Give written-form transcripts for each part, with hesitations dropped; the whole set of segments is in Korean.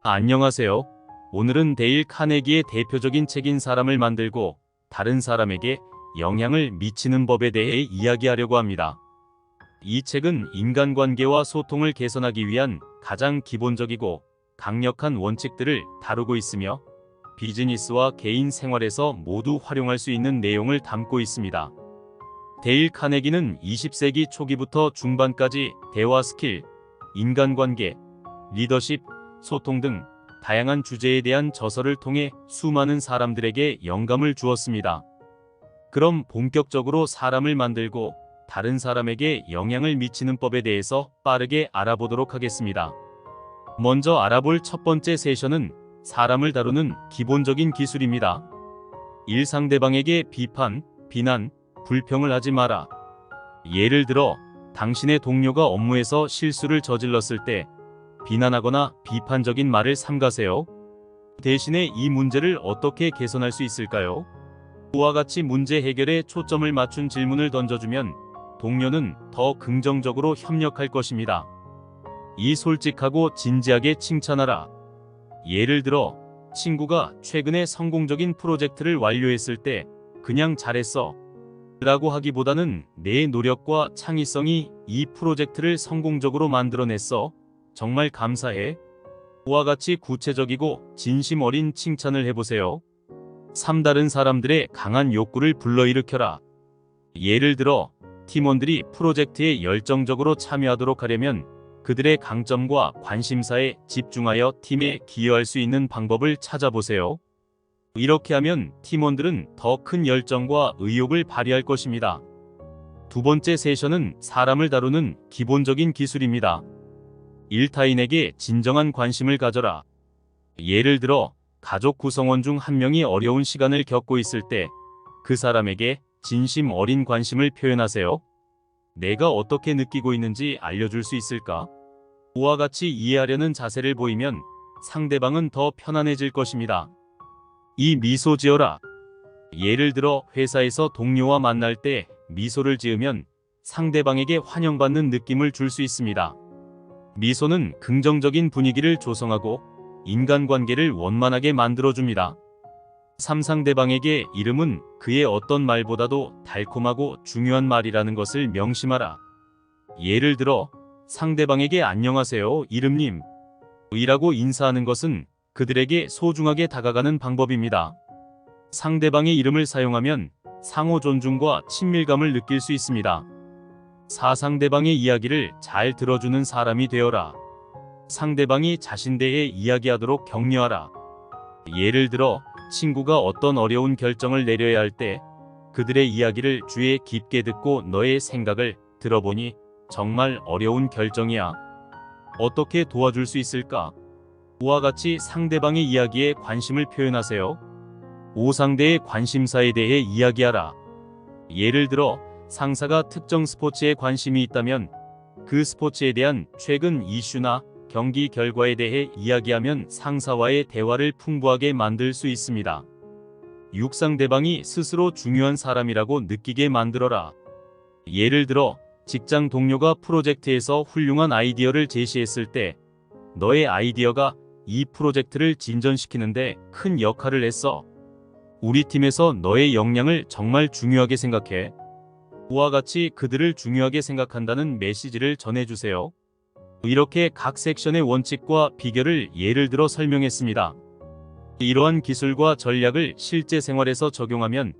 안녕하세요. 오늘은 데일 카네기의 대표적인 책인 사람을 만들고 다른 사람에게 영향을 미치는 법에 대해 이야기하려고 합니다. 이 책은 인간관계와 소통을 개선하기 위한 가장 기본적이고 강력한 원칙들을 다루고 있으며 비즈니스와 개인 생활에서 모두 활용할 수 있는 내용을 담고 있습니다. 데일 카네기는 20세기 초기부터 중반까지 대화 스킬, 인간관계, 리더십, 소통 등 다양한 주제에 대한 저서를 통해 수많은 사람들에게 영감을 주었습니다. 그럼 본격적으로 사람을 만들고 다른 사람에게 영향을 미치는 법에 대해서 빠르게 알아보도록 하겠습니다. 먼저 알아볼 첫 번째 세션은 사람을 다루는 기본적인 기술입니다. 상대방에게 비판, 비난, 불평을 하지 마라. 예를 들어, 당신의 동료가 업무에서 실수를 저질렀을 때 비난하거나 비판적인 말을 삼가세요. 대신에 이 문제를 어떻게 개선할 수 있을까요? 그와 같이 문제 해결에 초점을 맞춘 질문을 던져주면 동료는 더 긍정적으로 협력할 것입니다. 솔직하고 진지하게 칭찬하라. 예를 들어, 친구가 최근에 성공적인 프로젝트를 완료했을 때 그냥 잘했어 라고 하기보다는 내 노력과 창의성이 이 프로젝트를 성공적으로 만들어냈어. 정말 감사해. 그와 같이 구체적이고 진심 어린 칭찬을 해보세요. 다른 사람들의 강한 욕구를 불러일으켜라. 예를 들어, 팀원들이 프로젝트에 열정적으로 참여하도록 하려면 그들의 강점과 관심사에 집중하여 팀에 기여할 수 있는 방법을 찾아보세요. 이렇게 하면 팀원들은 더 큰 열정과 의욕을 발휘할 것입니다. 두 번째 세션은 사람을 다루는 기본적인 기술입니다. 타인에게 진정한 관심을 가져라. 예를 들어, 가족 구성원 중 한 명이 어려운 시간을 겪고 있을 때 그 사람에게 진심 어린 관심을 표현하세요. 내가 어떻게 느끼고 있는지 알려줄 수 있을까? 그와 같이 이해하려는 자세를 보이면 상대방은 더 편안해질 것입니다. 미소 지어라. 예를 들어, 회사에서 동료와 만날 때 미소를 지으면 상대방에게 환영받는 느낌을 줄 수 있습니다. 미소는 긍정적인 분위기를 조성하고 인간관계를 원만하게 만들어줍니다. 상대방에게 이름은 그의 어떤 말보다도 달콤하고 중요한 말이라는 것을 명심하라. 예를 들어, 상대방에게 안녕하세요, 이름님 이라고 인사하는 것은 그들에게 소중하게 다가가는 방법입니다. 상대방의 이름을 사용하면 상호 존중과 친밀감을 느낄 수 있습니다. 상대방의 이야기를 잘 들어주는 사람이 되어라. 상대방이 자신 대해 이야기하도록 격려하라. 예를 들어, 친구가 어떤 어려운 결정을 내려야 할 때 그들의 이야기를 주의 깊게 듣고 너의 생각을 들어보니 정말 어려운 결정이야. 어떻게 도와줄 수 있을까? 그와 같이 상대방의 이야기에 관심을 표현하세요. 상대의 관심사에 대해 이야기하라. 예를 들어, 상사가 특정 스포츠에 관심이 있다면 그 스포츠에 대한 최근 이슈나 경기 결과에 대해 이야기하면 상사와의 대화를 풍부하게 만들 수 있습니다. 상대방이 스스로 중요한 사람이라고 느끼게 만들어라. 예를 들어, 직장 동료가 프로젝트에서 훌륭한 아이디어를 제시했을 때 너의 아이디어가 이 프로젝트를 진전시키는데 큰 역할을 했어. 우리 팀에서 너의 역량을 정말 중요하게 생각해. 그와 같이 그들을 중요하게 생각한다는 메시지를 전해주세요. 이렇게 각 섹션의 원칙과 비결을 예를 들어 설명했습니다. 이러한 기술과 전략을 실제 생활에서 적용하면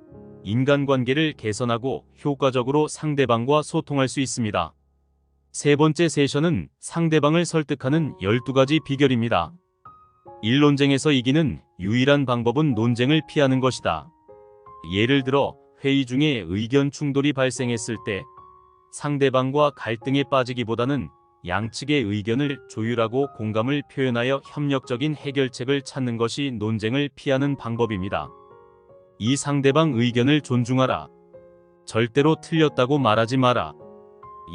인간관계를 개선하고 효과적으로 상대방과 소통할 수 있습니다. 세 번째 세션은 상대방을 설득하는 12가지 비결입니다. 논쟁에서 이기는 유일한 방법은 논쟁을 피하는 것이다. 예를 들어, 회의 중에 의견 충돌이 발생했을 때 상대방과 갈등에 빠지기보다는 양측의 의견을 조율하고 공감을 표현하여 협력적인 해결책을 찾는 것이 논쟁을 피하는 방법입니다. 상대방 의견을 존중하라. 절대로 틀렸다고 말하지 마라.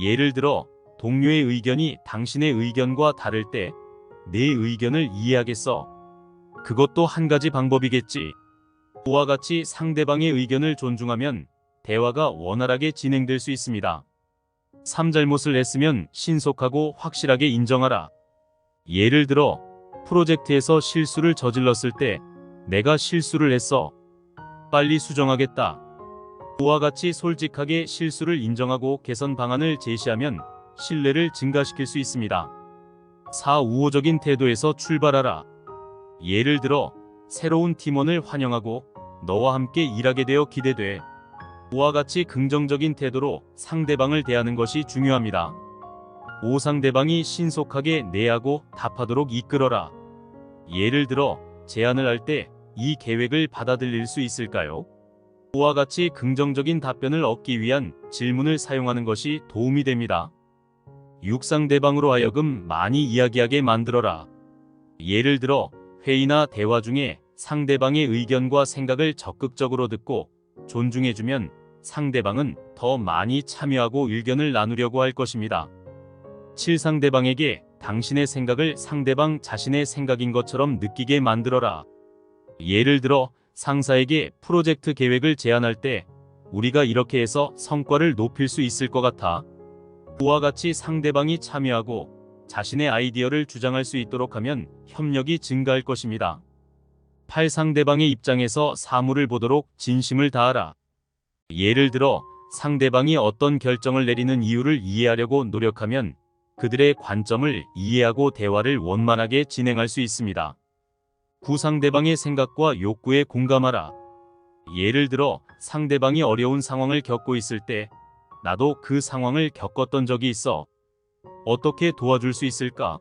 예를 들어, 동료의 의견이 당신의 의견과 다를 때 내 의견을 이해하겠어. 그것도 한 가지 방법이겠지. 그와 같이 상대방의 의견을 존중하면 대화가 원활하게 진행될 수 있습니다. 잘못을 했으면 신속하고 확실하게 인정하라. 예를 들어, 프로젝트에서 실수를 저질렀을 때 내가 실수를 했어. 빨리 수정하겠다. 그와 같이 솔직하게 실수를 인정하고 개선 방안을 제시하면 신뢰를 증가시킬 수 있습니다. 4. 우호적인 태도에서 출발하라. 예를 들어 새로운 팀원을 환영하고 너와 함께 일하게 되어 기대돼. 그와 같이 긍정적인 태도로 상대방을 대하는 것이 중요합니다. 5. 상대방이 신속하게 내하고 답하도록 이끌어라. 예를 들어 제안을 할 때 이 계획을 받아들일 수 있을까요? 그와 같이 긍정적인 답변을 얻기 위한 질문을 사용하는 것이 도움이 됩니다. 6. 상대방으로 하여금 많이 이야기하게 만들어라. 예를 들어 회의나 대화 중에 상대방의 의견과 생각을 적극적으로 듣고 존중해주면 상대방은 더 많이 참여하고 의견을 나누려고 할 것입니다. 7. 상대방에게 당신의 생각을 상대방 자신의 생각인 것처럼 느끼게 만들어라. 예를 들어 상사에게 프로젝트 계획을 제안할 때 우리가 이렇게 해서 성과를 높일 수 있을 것 같아. 그와 같이 상대방이 참여하고 자신의 아이디어를 주장할 수 있도록 하면 협력이 증가할 것입니다. 8. 상대방의 입장에서 사물을 보도록 진심을 다하라. 예를 들어 상대방이 어떤 결정을 내리는 이유를 이해하려고 노력하면 그들의 관점을 이해하고 대화를 원만하게 진행할 수 있습니다. 9. 상대방의 생각과 욕구에 공감하라. 예를 들어 상대방이 어려운 상황을 겪고 있을 때 나도 그 상황을 겪었던 적이 있어. 어떻게 도와줄 수 있을까?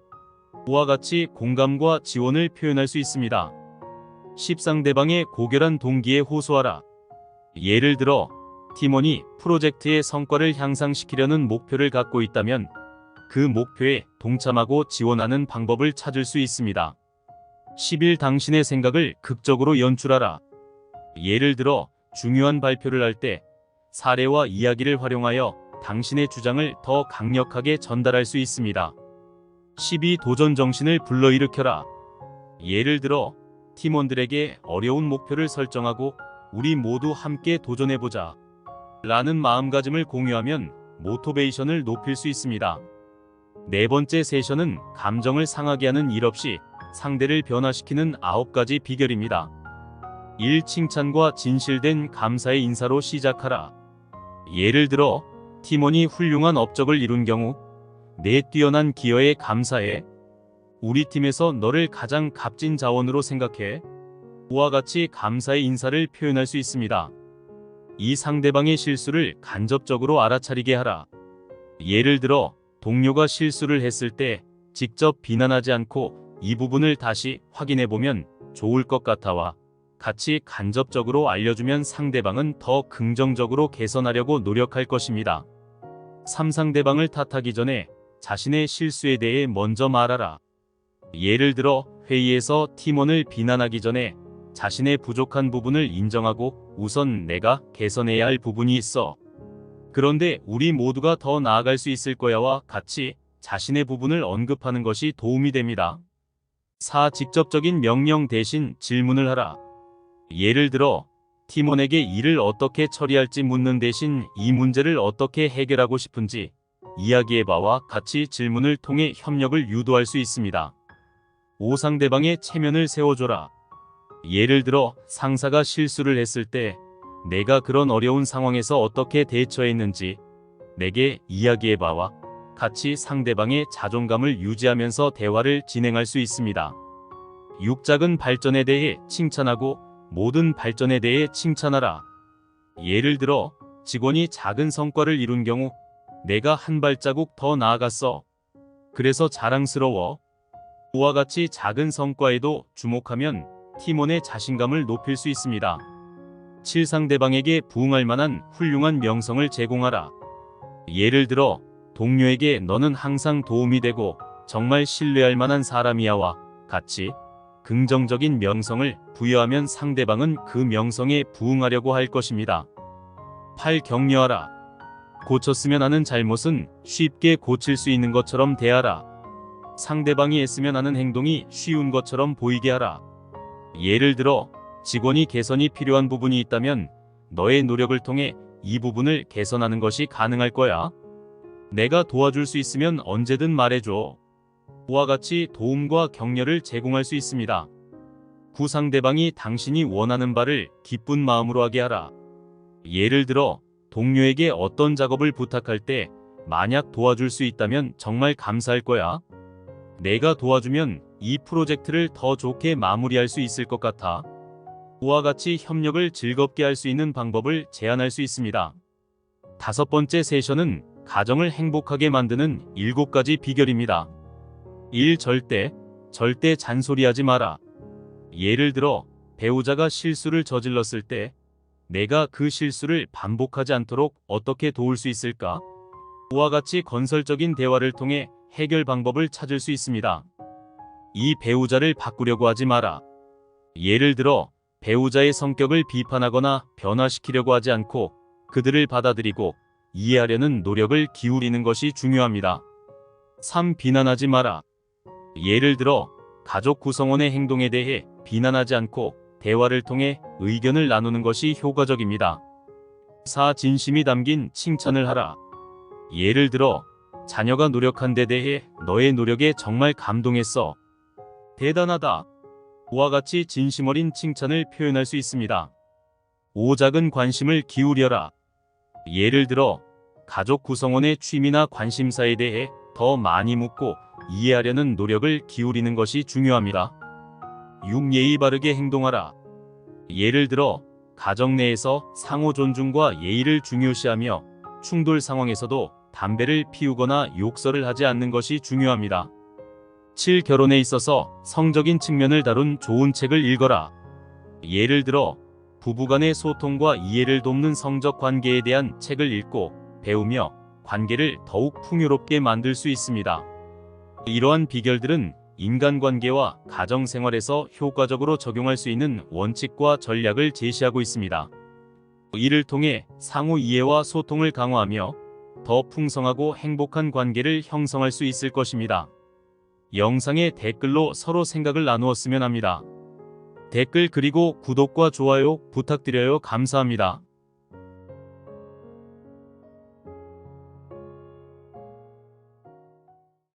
그와 같이 공감과 지원을 표현할 수 있습니다. 10. 상대방의 고결한 동기에 호소하라. 예를 들어 팀원이 프로젝트의 성과를 향상시키려는 목표를 갖고 있다면 그 목표에 동참하고 지원하는 방법을 찾을 수 있습니다. 11. 당신의 생각을 극적으로 연출하라. 예를 들어 중요한 발표를 할 때 사례와 이야기를 활용하여 당신의 주장을 더 강력하게 전달할 수 있습니다. 12. 도전 정신을 불러일으켜라. 예를 들어 팀원들에게 어려운 목표를 설정하고 우리 모두 함께 도전해보자 라는 마음가짐을 공유하면 모티베이션을 높일 수 있습니다. 네 번째 세션은 감정을 상하게 하는 일 없이 상대를 변화시키는 9가지 비결입니다. 1. 칭찬과 진실된 감사의 인사로 시작하라. 예를 들어 팀원이 훌륭한 업적을 이룬 경우 내 뛰어난 기여에 감사해. 우리 팀에서 너를 가장 값진 자원으로 생각해. 그와 같이 감사의 인사를 표현할 수 있습니다. 이 상대방의 실수를 간접적으로 알아차리게 하라. 예를 들어 동료가 실수를 했을 때 직접 비난하지 않고 이 부분을 다시 확인해보면 좋을 것 같아와 같이 간접적으로 알려주면 상대방은 더 긍정적으로 개선하려고 노력할 것입니다. 3. 상대방을 탓하기 전에 자신의 실수에 대해 먼저 말하라. 예를 들어 회의에서 팀원을 비난하기 전에 자신의 부족한 부분을 인정하고 우선 내가 개선해야 할 부분이 있어. 그런데 우리 모두가 더 나아갈 수 있을 거야와 같이 자신의 부분을 언급하는 것이 도움이 됩니다. 4. 직접적인 명령 대신 질문을 하라. 예를 들어 팀원에게 일을 어떻게 처리할지 묻는 대신 이 문제를 어떻게 해결하고 싶은지 이야기해봐와 같이 질문을 통해 협력을 유도할 수 있습니다. 5. 상대방의 체면을 세워줘라. 예를 들어 상사가 실수를 했을 때 내가 그런 어려운 상황에서 어떻게 대처했는지 내게 이야기해봐와 같이 상대방의 자존감을 유지하면서 대화를 진행할 수 있습니다. 6. 작은 발전에 대해 칭찬하고 모든 발전에 대해 칭찬하라. 예를 들어 직원이 작은 성과를 이룬 경우 내가 한 발자국 더 나아갔어. 그래서 자랑스러워. 그와 같이 작은 성과에도 주목하면 팀원의 자신감을 높일 수 있습니다. 7. 상대방에게 부응할 만한 훌륭한 명성을 제공하라. 예를 들어 동료에게 너는 항상 도움이 되고 정말 신뢰할 만한 사람이야와 같이 긍정적인 명성을 부여하면 상대방은 그 명성에 부응하려고 할 것입니다. 8. 격려하라. 고쳤으면 하는 잘못은 쉽게 고칠 수 있는 것처럼 대하라. 상대방이 했으면 하는 행동이 쉬운 것처럼 보이게 하라. 예를 들어 직원이 개선이 필요한 부분이 있다면 너의 노력을 통해 이 부분을 개선하는 것이 가능할 거야. 내가 도와줄 수 있으면 언제든 말해줘. 이와 같이 도움과 격려를 제공할 수 있습니다. 상대방이 당신이 원하는 바를 기쁜 마음으로 하게 하라. 예를 들어 동료에게 어떤 작업을 부탁할 때 만약 도와줄 수 있다면 정말 감사할 거야. 내가 도와주면 이 프로젝트를 더 좋게 마무리할 수 있을 것 같아. 이와 같이 협력을 즐겁게 할 수 있는 방법을 제안할 수 있습니다. 5번째 세션은 가정을 행복하게 만드는 7가지 비결입니다. 1. 절대 잔소리하지 마라. 예를 들어 배우자가 실수를 저질렀을 때 내가 그 실수를 반복하지 않도록 어떻게 도울 수 있을까? 이와 같이 건설적인 대화를 통해 해결 방법을 찾을 수 있습니다. 이 배우자를 바꾸려고 하지 마라. 예를 들어 배우자의 성격을 비판하거나 변화시키려고 하지 않고 그들을 받아들이고 이해하려는 노력을 기울이는 것이 중요합니다. 3. 비난하지 마라. 예를 들어 가족 구성원의 행동에 대해 비난하지 않고 대화를 통해 의견을 나누는 것이 효과적입니다. 4. 진심이 담긴 칭찬을 하라. 예를 들어 자녀가 노력한 데 대해 너의 노력에 정말 감동했어. 대단하다. 이와 같이 진심 어린 칭찬을 표현할 수 있습니다. 5. 작은 관심을 기울여라. 예를 들어 가족 구성원의 취미나 관심사에 대해 더 많이 묻고 이해하려는 노력을 기울이는 것이 중요합니다. 6. 예의 바르게 행동하라. 예를 들어 가정 내에서 상호 존중과 예의를 중요시하며 충돌 상황에서도 담배를 피우거나 욕설을 하지 않는 것이 중요합니다. 7. 결혼에 있어서 성적인 측면을 다룬 좋은 책을 읽어라. 예를 들어 부부간의 소통과 이해를 돕는 성적 관계에 대한 책을 읽고 배우며 관계를 더욱 풍요롭게 만들 수 있습니다. 이러한 비결들은 인간관계와 가정생활에서 효과적으로 적용할 수 있는 원칙과 전략을 제시하고 있습니다. 이를 통해 상호 이해와 소통을 강화하며 더 풍성하고 행복한 관계를 형성할 수 있을 것입니다. 영상의 댓글로 서로 생각을 나누었으면 합니다. 댓글 그리고 구독과 좋아요 부탁드려요. 감사합니다.